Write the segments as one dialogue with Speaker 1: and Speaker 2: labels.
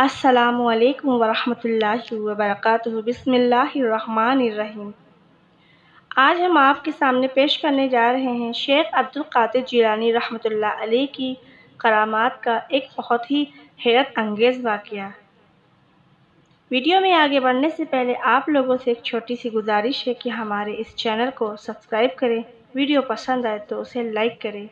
Speaker 1: السلام علیکم ورحمۃ اللہ وبرکاتہ۔ بسم اللہ الرحمن الرحیم۔ آج ہم آپ کے سامنے پیش کرنے جا رہے ہیں شیخ عبدالقادر جیلانی رحمۃ اللہ علیہ کی کرامات کا ایک بہت ہی حیرت انگیز واقعہ۔ ویڈیو میں آگے بڑھنے سے پہلے آپ لوگوں سے ایک چھوٹی سی گزارش ہے کہ ہمارے اس چینل کو سبسکرائب کریں، ویڈیو پسند آئے تو اسے لائک کریں۔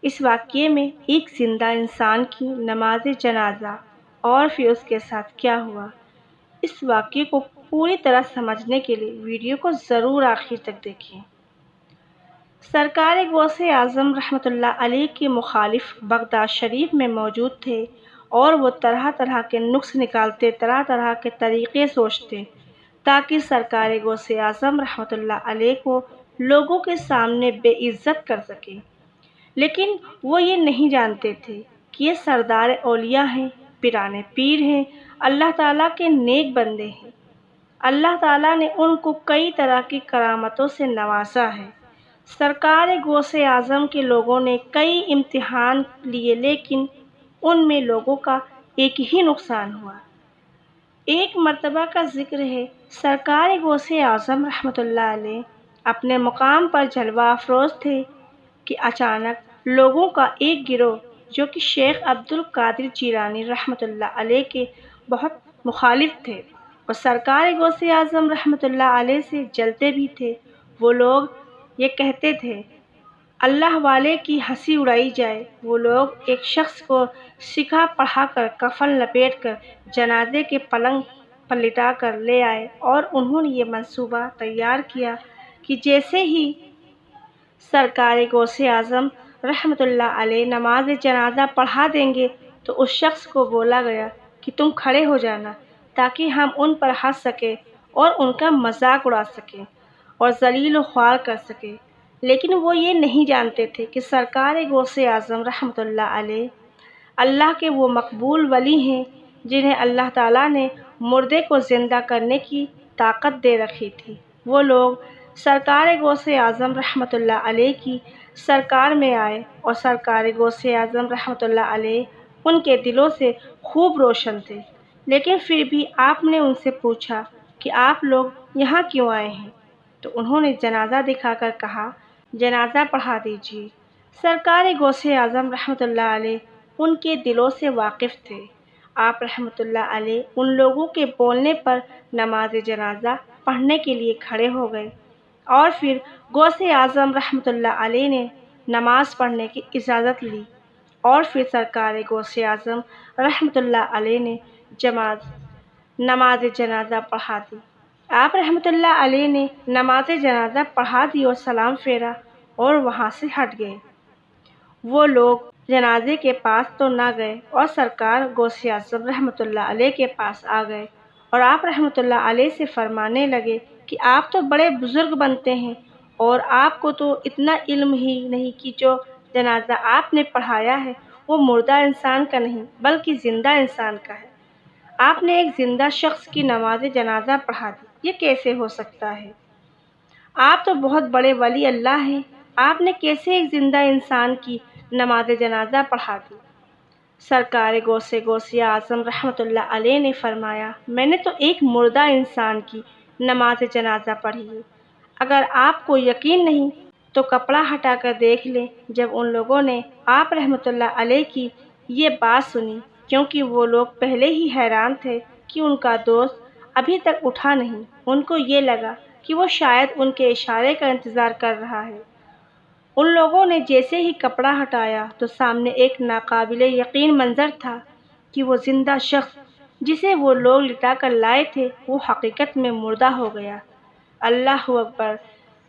Speaker 1: اس واقعے میں ایک زندہ انسان کی نماز جنازہ اور پھر اس کے ساتھ کیا ہوا، اس واقعے کو پوری طرح سمجھنے کے لیے ویڈیو کو ضرور آخر تک دیکھیں۔ سرکار غوث اعظم رحمۃ اللہ علیہ کے مخالف بغداد شریف میں موجود تھے اور وہ طرح طرح کے نقص نکالتے، طرح طرح کے طریقے سوچتے تاکہ سرکار غوث اعظم رحمۃ اللہ علیہ کو لوگوں کے سامنے بے عزت کر سکے، لیکن وہ یہ نہیں جانتے تھے کہ یہ سردار اولیاء ہیں، پیران پیر ہیں، اللہ تعالیٰ کے نیک بندے ہیں۔ اللہ تعالیٰ نے ان کو کئی طرح کی کرامتوں سے نوازا ہے۔ سرکار غوث اعظم کے لوگوں نے کئی امتحان لیے، لیکن ان میں لوگوں کا ایک ہی نقصان ہوا۔ ایک مرتبہ کا ذکر ہے، سرکار غوث اعظم رحمۃ اللہ علیہ اپنے مقام پر جلوہ افروز تھے کہ اچانک لوگوں کا ایک گروہ جو کہ شیخ عبدالقادر جیلانی رحمۃ اللہ علیہ کے بہت مخالف تھے اور سرکار غوث اعظم رحمۃ اللہ علیہ سے جلتے بھی تھے، وہ لوگ یہ کہتے تھے اللہ والے کی ہنسی اڑائی جائے۔ وہ لوگ ایک شخص کو سکھا پڑھا کر کفن لپیٹ کر جنازے کے پلنگ پر لٹا کر لے آئے اور انہوں نے یہ منصوبہ تیار کیا کہ جیسے ہی سرکار غوث اعظم رحمۃ اللہ علیہ نماز جنازہ پڑھا دیں گے تو اس شخص کو بولا گیا کہ تم کھڑے ہو جانا تاکہ ہم ان پر ہنس سکیں اور ان کا مذاق اڑا سکیں اور ذلیل و خوار کر سکیں۔ لیکن وہ یہ نہیں جانتے تھے کہ سرکار غوث اعظم رحمۃ اللہ علیہ اللہ کے وہ مقبول ولی ہیں جنہیں اللہ تعالیٰ نے مردے کو زندہ کرنے کی طاقت دے رکھی تھی۔ وہ لوگ سرکار غوث اعظم رحمۃ اللہ علیہ کی سرکار میں آئے اور سرکار غوث اعظم رحمۃ اللہ علیہ ان کے دلوں سے خوب روشن تھے، لیکن پھر بھی آپ نے ان سے پوچھا کہ آپ لوگ یہاں کیوں آئے ہیں؟ تو انہوں نے جنازہ دکھا کر کہا جنازہ پڑھا دیجیے۔ سرکار غوث اعظم رحمۃ اللہ علیہ ان کے دلوں سے واقف تھے۔ آپ رحمۃ اللہ علیہ ان لوگوں کے بولنے پر نماز جنازہ پڑھنے کے لیے کھڑے ہو گئے اور پھر غوث اعظم رحمۃ اللہ علیہ نے نماز پڑھنے کی اجازت لی اور پھر سرکار غوث اعظم رحمۃ اللہ علیہ نے نماز جنازہ پڑھا دی۔ آپ رحمۃ اللہ علیہ نے نماز جنازہ پڑھا دی اور سلام پھیرا اور وہاں سے ہٹ گئے۔ وہ لوگ جنازے کے پاس تو نہ گئے اور سرکار غوث اعظم رحمۃ اللہ علیہ کے پاس آ گئے اور آپ رحمۃ اللہ علیہ سے فرمانے لگے کہ آپ تو بڑے بزرگ بنتے ہیں اور آپ کو تو اتنا علم ہی نہیں کہ جو جنازہ آپ نے پڑھایا ہے وہ مردہ انسان کا نہیں بلکہ زندہ انسان کا ہے۔ آپ نے ایک زندہ شخص کی نماز جنازہ پڑھا دی، یہ کیسے ہو سکتا ہے؟ آپ تو بہت بڑے ولی اللہ ہیں، آپ نے کیسے ایک زندہ انسان کی نماز جنازہ پڑھا دی؟ سرکار غوث اعظم رحمۃ اللہ علیہ نے فرمایا میں نے تو ایک مردہ انسان کی نماز جنازہ پڑھی ہے۔ اگر آپ کو یقین نہیں تو کپڑا ہٹا کر دیکھ لیں۔ جب ان لوگوں نے آپ رحمۃ اللہ علیہ کی یہ بات سنی، کیونکہ وہ لوگ پہلے ہی حیران تھے کہ ان کا دوست ابھی تک اٹھا نہیں، ان کو یہ لگا کہ وہ شاید ان کے اشارے کا انتظار کر رہا ہے۔ ان لوگوں نے جیسے ہی کپڑا ہٹایا تو سامنے ایک ناقابل یقین منظر تھا کہ وہ زندہ شخص جسے وہ لوگ لٹا کر لائے تھے وہ حقیقت میں مردہ ہو گیا۔ اللہ اکبر!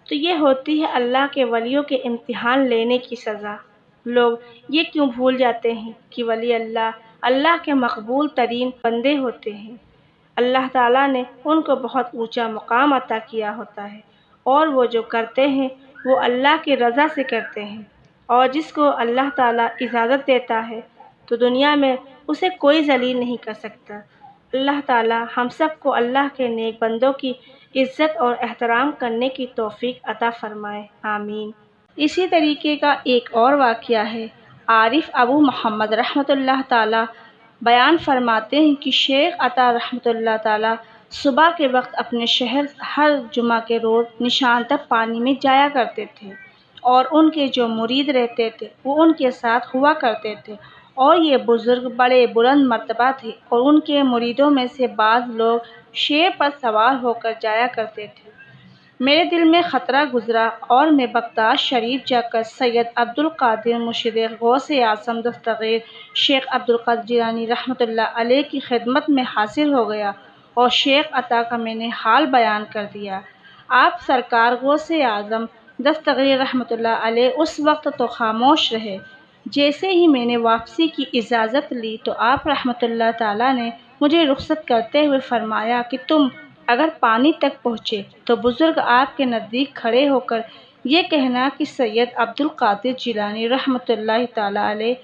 Speaker 1: تو یہ ہوتی ہے اللہ کے ولیوں کے امتحان لینے کی سزا۔ لوگ یہ کیوں بھول جاتے ہیں کہ ولی اللہ کے مقبول ترین بندے ہوتے ہیں۔ اللہ تعالیٰ نے ان کو بہت اونچا مقام عطا کیا ہوتا ہے اور وہ جو کرتے ہیں وہ اللہ کی رضا سے کرتے ہیں، اور جس کو اللہ تعالیٰ اجازت دیتا ہے تو دنیا میں اسے کوئی ذلیل نہیں کر سکتا۔ اللہ تعالیٰ ہم سب کو اللہ کے نیک بندوں کی عزت اور احترام کرنے کی توفیق عطا فرمائے، آمین۔ اسی طریقے کا ایک اور واقعہ ہے۔ عارف ابو محمد رحمۃ اللہ تعالیٰ بیان فرماتے ہیں کہ شیخ عطا رحمۃ اللہ تعالیٰ صبح کے وقت اپنے شہر ہر جمعہ کے روز نشان تک پانی میں جایا کرتے تھے، اور ان کے جو مرید رہتے تھے وہ ان کے ساتھ ہوا کرتے تھے، اور یہ بزرگ بڑے بلند مرتبہ تھے، اور ان کے مریدوں میں سے بعض لوگ شیر پر سوار ہو کر جایا کرتے تھے۔ میرے دل میں خطرہ گزرا اور میں بغداد شریف جا کر سید عبدالقادر مرشد غوث اعظم دستگیر شیخ عبدالقادر جیلانی رحمۃ اللہ علیہ کی خدمت میں حاضر ہو گیا اور شیخ عطا کا میں نے حال بیان کر دیا۔ آپ سرکار غوث اعظم دستگیر رحمۃ اللہ علیہ اس وقت تو خاموش رہے۔ جیسے ہی میں نے واپسی کی اجازت لی تو آپ رحمۃ اللہ تعالیٰ نے مجھے رخصت کرتے ہوئے فرمایا کہ تم اگر پانی تک پہنچے تو بزرگ آپ کے نزدیک کھڑے ہو کر یہ کہنا کہ سید عبدالقادر جیلانی رحمۃ اللہ تعالیٰ علیہ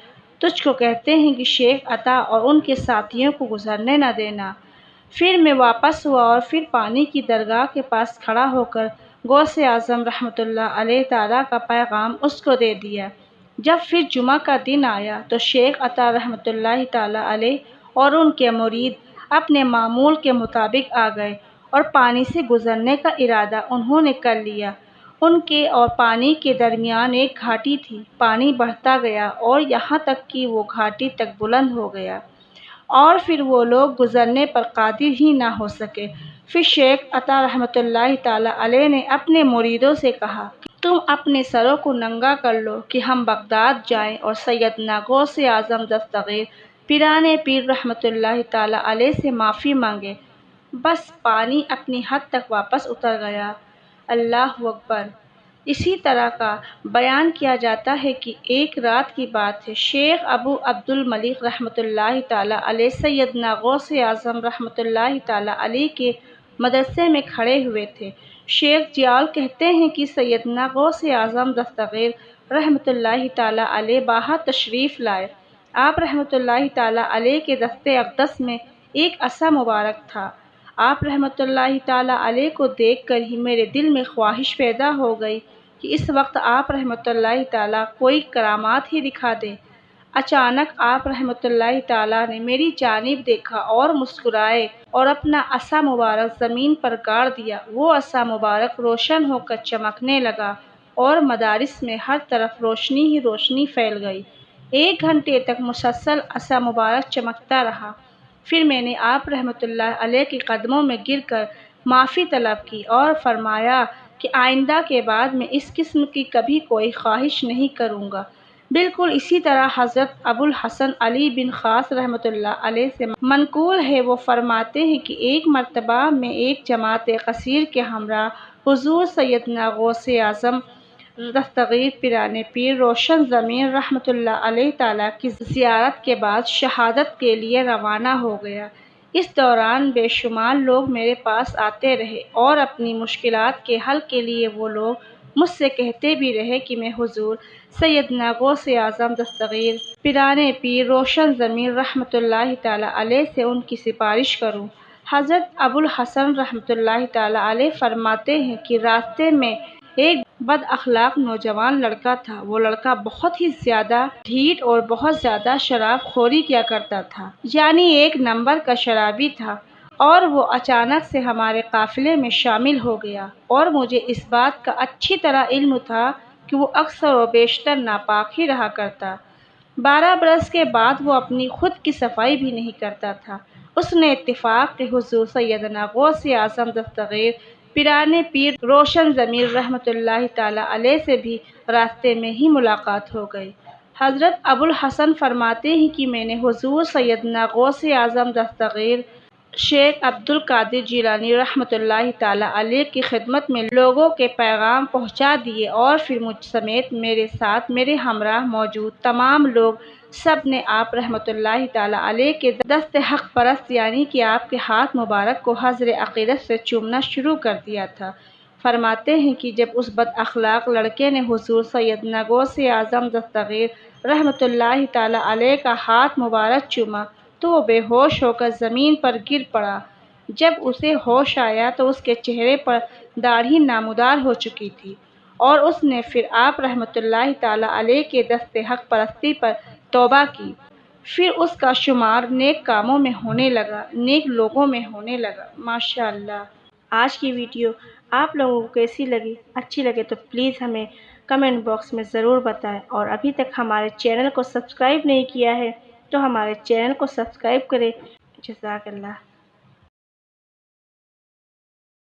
Speaker 1: تجھ کو کہتے ہیں کہ شیخ عطا اور ان کے ساتھیوں کو گزرنے نہ دینا۔ پھر میں واپس ہوا اور پھر پانی کی درگاہ کے پاس کھڑا ہو کر غوث اعظم رحمۃ اللہ علیہ تعالیٰ کا پیغام اس کو دے دیا۔ جب پھر جمعہ کا دن آیا تو شیخ عطا رحمۃ اللہ تعالیٰ علیہ اور ان کے مرید اپنے معمول کے مطابق آ گئے اور پانی سے گزرنے کا ارادہ انہوں نے کر لیا۔ ان کے اور پانی کے درمیان ایک گھاٹی تھی۔ پانی بڑھتا گیا اور یہاں تک کہ وہ گھاٹی تک بلند ہو گیا اور پھر وہ لوگ گزرنے پر قادر ہی نہ ہو سکے۔ پھر شیخ عطا رحمۃ اللہ تعالیٰ علیہ نے اپنے مریدوں سے کہا کہ تم اپنے سروں کو ننگا کر لو کہ ہم بغداد جائیں اور سیدنا غوث اعظم دستگیر پیران پیر رحمۃ اللہ تعالیٰ علیہ سے معافی مانگے۔ بس پانی اپنی حد تک واپس اتر گیا۔ اللہ اکبر۔ اسی طرح کا بیان کیا جاتا ہے کہ ایک رات کی بات ہے، شیخ ابو عبد الملک رحمۃ اللہ تعالیٰ علیہ سیدنا غوث اعظم رحمۃ اللہ تعالیٰ علیہ کے مدرسے میں کھڑے ہوئے تھے۔ شیخ جیال کہتے ہیں کہ سیدنا غوث اعظم دستگیر رحمۃ اللہ تعالیٰ علیہ باہر تشریف لائے۔ آپ رحمۃ اللہ تعالیٰ علیہ کے دست اقدس میں ایک عصا مبارک تھا۔ آپ رحمۃ اللہ تعالیٰ علیہ کو دیکھ کر ہی میرے دل میں خواہش پیدا ہو گئی کہ اس وقت آپ رحمۃ اللہ تعالیٰ کوئی کرامات ہی دکھا دیں۔ اچانک آپ رحمۃ اللہ تعالیٰ نے میری جانب دیکھا اور مسکرائے اور اپنا عصا مبارک زمین پر گاڑ دیا۔ وہ عصا مبارک روشن ہو کر چمکنے لگا اور مدارس میں ہر طرف روشنی ہی روشنی پھیل گئی۔ 1 گھنٹے تک مسلسل عصا مبارک چمکتا رہا۔ پھر میں نے آپ رحمۃ اللہ علیہ کے قدموں میں گر کر معافی طلب کی اور فرمایا کہ آئندہ کے بعد میں اس قسم کی کبھی کوئی خواہش نہیں کروں گا۔ بالکل اسی طرح حضرت ابو الحسن علی بن خاص رحمۃ اللہ علیہ سے منقول ہے، وہ فرماتے ہیں کہ ایک مرتبہ میں ایک جماعت قصیر کے ہمراہ حضور سیدنا غوث اعظم دستگیر پیران پیر روشن زمین رحمۃ اللہ علیہ تعالیٰ کی زیارت کے بعد شہادت کے لیے روانہ ہو گیا۔ اس دوران بے شمار لوگ میرے پاس آتے رہے اور اپنی مشکلات کے حل کے لیے وہ لوگ مجھ سے کہتے بھی رہے کہ میں حضور سیدنا غوث اعظم دستگیر پیران پیر روشن زمین رحمۃ اللہ تعالیٰ علیہ سے ان کی سفارش کروں۔ حضرت ابو الحسن رحمۃ اللہ تعالیٰ علیہ فرماتے ہیں کہ راستے میں ایک بد اخلاق نوجوان لڑکا تھا۔ وہ لڑکا بہت ہی زیادہ ڈھیٹ اور بہت زیادہ شراب خوری کیا کرتا تھا، یعنی 1 نمبر کا شرابی تھا، اور وہ اچانک سے ہمارے قافلے میں شامل ہو گیا، اور مجھے اس بات کا اچھی طرح علم تھا کہ وہ اکثر و بیشتر ناپاک ہی رہا کرتا۔ 12 برس کے بعد وہ اپنی خود کی صفائی بھی نہیں کرتا تھا۔ اس نے اتفاق کہ حضور سیدنا غوث اعظم دستگیر پیران پیر روشن زمین رحمۃ اللہ تعالیٰ علیہ سے بھی راستے میں ہی ملاقات ہو گئی۔ حضرت ابو الحسن فرماتے ہیں کہ میں نے حضور سیدنا غوث اعظم دستگیر شیخ عبدالقادر جیلانی رحمۃ اللہ تعالیٰ علیہ کی خدمت میں لوگوں کے پیغام پہنچا دیے، اور پھر مجھ سمیت میرے ساتھ میرے ہمراہ موجود تمام لوگ سب نے آپ رحمۃ اللہ تعالیٰ علیہ کے دست حق پرست یعنی کہ آپ کے ہاتھ مبارک کو حضر عقیدت سے چومنا شروع کر دیا تھا۔ فرماتے ہیں کہ جب اس بد اخلاق لڑکے نے حضور سیدنا غوث اعظم دستگیر رحمۃ اللہ تعالیٰ علیہ کا ہاتھ مبارک چوما تو وہ بے ہوش ہو کر زمین پر گر پڑا۔ جب اسے ہوش آیا تو اس کے چہرے پر داڑھی نمودار ہو چکی تھی، اور اس نے پھر آپ رحمۃ اللہ تعالیٰ علیہ کے دست حق پرستی پر توبہ کی۔ پھر اس کا شمار نیک کاموں میں ہونے لگا، نیک لوگوں میں ہونے لگا۔ ماشاءاللہ۔ آج کی ویڈیو آپ لوگوں کو کیسی لگی؟ اچھی لگے تو پلیز ہمیں کمنٹ باکس میں ضرور بتائیں، اور ابھی تک ہمارے چینل کو سبسکرائب نہیں کیا ہے تو ہمارے چینل کو سبسکرائب کریں۔ جزاک اللہ۔